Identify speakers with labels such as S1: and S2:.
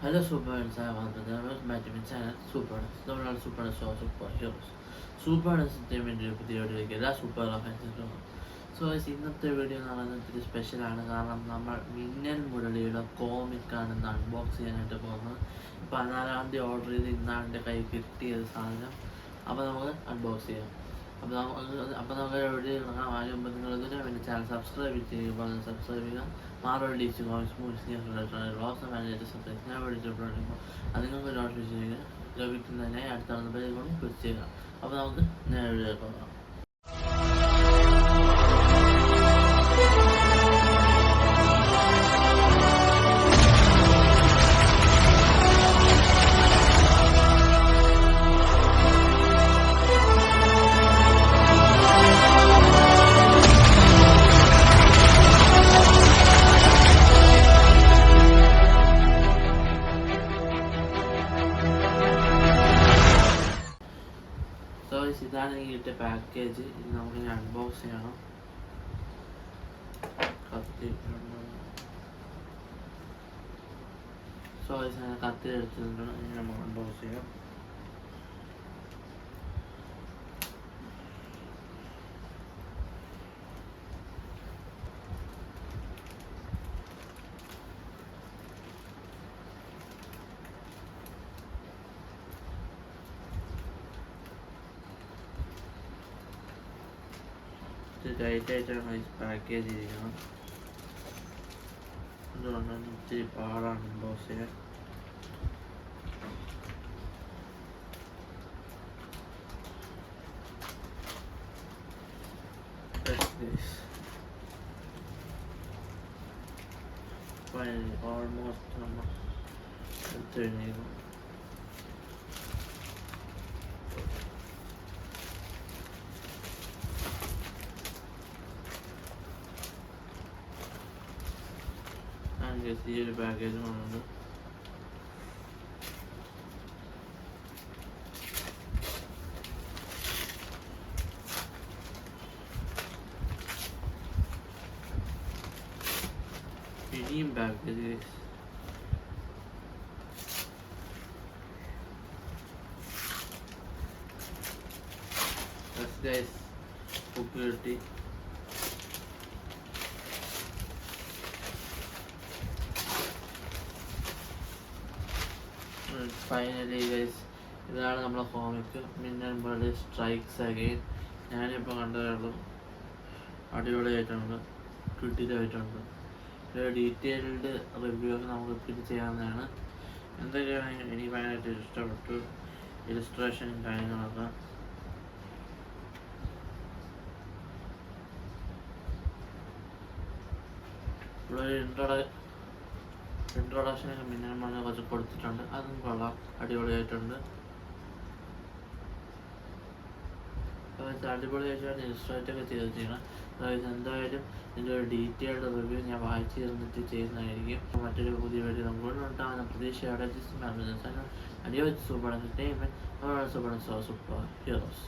S1: Hello Superheroes, I want to welcome back to my channel Superheroes. നമ്മളാണ് Superheroes show super heroes. സൂപ്പർഹീറോസിൻ്റെ വേണ്ടി ഒരു പുതിയ വീഡിയോയിലേക്ക് എല്ലാ സൂപ്പർ ഫാൻസിനും. ഇന്നത്തെ വീഡിയോ എന്ന് പറയുന്നത് ഇത്തിരി സ്പെഷ്യലാണ്. കാരണം നമ്മൾ മിന്നൽ മുരളിയുടെ കോമിക്കാണ് ഇന്ന് അൺബോക്സ് ചെയ്യാനായിട്ട് പോകുന്നത്. 14-ാം തീയതി ഓർഡർ ചെയ്ത് ഇന്നാണ് എൻ്റെ കയ്യിൽ കിട്ടിയത് സാധനം. അപ്പോൾ നമുക്ക് അൺബോക്സ് ചെയ്യാം. അപ്പോൾ നമുക്ക് വീഡിയോ കാണാം. അതിന് മുമ്പ് നിങ്ങളിതിന് വേണ്ടി ചാനൽ സബ്സ്ക്രൈബ് ചെയ്യുക. സബ്സ്ക്രൈബ് ചെയ്യുക. Marvel DC comics movies rose manage subscribe ഞാൻ വിളിച്ചപ്പോഴുമ്പോൾ അത് നിങ്ങൾക്ക് നോട്ടിഫിക്കേഷൻ ലഭിക്കുന്നതിനായി അടുത്ത പേര് കൊണ്ട് ക്ലിക്ക് ചെയ്യുക. അപ്പോൾ നമുക്ക് നേരെ പോകാം. ഇതാണ് എനിക്ക് കിട്ടിയ പാക്കേജ്. ഇത് നമുക്ക് അൺബോക്സ് ചെയ്യണം. കത്തി എടുത്തിട്ടുണ്ട്. ഇനി നമുക്ക് അൺബോക്സ് ചെയ്യാം. ടൈറ്റായിട്ടാണ് പാക്കേജ് ചെയ്യണം. അതുകൊണ്ടാണ് ഇത്തിരി പാടാണ് അൺബോക്സ് ചെയ്യാൻ. ഓൾമോസ്റ്റ് നമ്മൾ എടുത്തു കഴിഞ്ഞു. ഈ ഒരു പാക്കേജ് വന്നത് ഇനിയും പാക്കേജ് ബുക്ക് കിട്ടി. ഫൈനലി ഗൈസ്, ഇതാണ് നമ്മളെ comic Minnal Murali strikes again. ഞാനിപ്പോൾ കണ്ടതുള്ളൂ. അടിപൊളിയായിട്ടുണ്ട്, കിട്ടിയിട്ടായിട്ടുണ്ട്. ഒരു ഡീറ്റെയിൽഡ് റിവ്യൂ നമുക്ക് ഇത് ചെയ്യാവുന്നതാണ്. എന്തൊക്കെയാണ് എനിക്ക് ഭയങ്കരമായിട്ട് ഇഷ്ടപ്പെട്ടു. ഇലിസ്ട്രേഷനും കാര്യങ്ങളൊക്കെ ഇവിടെ ഇൻട്രൊഡക്ഷനൊക്കെ മിന്നൽ മുരളി കുറച്ച് കൊടുത്തിട്ടുണ്ട്. അതും കൊള്ളാം, അടിപൊളിയായിട്ടുണ്ട്. അടിപൊളിയായിട്ടാണ് ഇലിസ്ട്രേറ്റൊക്കെ ചെയ്തിരിക്കുന്നത്. അതായത് എന്തായാലും ഇതിൻ്റെ ഒരു ഡീറ്റെയിൽഡ് റിവ്യൂ ഞാൻ വായിച്ചു തന്നിട്ട് ചെയ്യുന്നതായിരിക്കും. മറ്റൊരു പുതിയ വീഡിയോ നമുക്ക് ഉണ്ടാകുന്ന പ്രതീക്ഷയോടെ അടിയോ സൂപ്പർ എന്റർടൈൻമെന്റ് സൂപ്പർ ഹീറോസ്.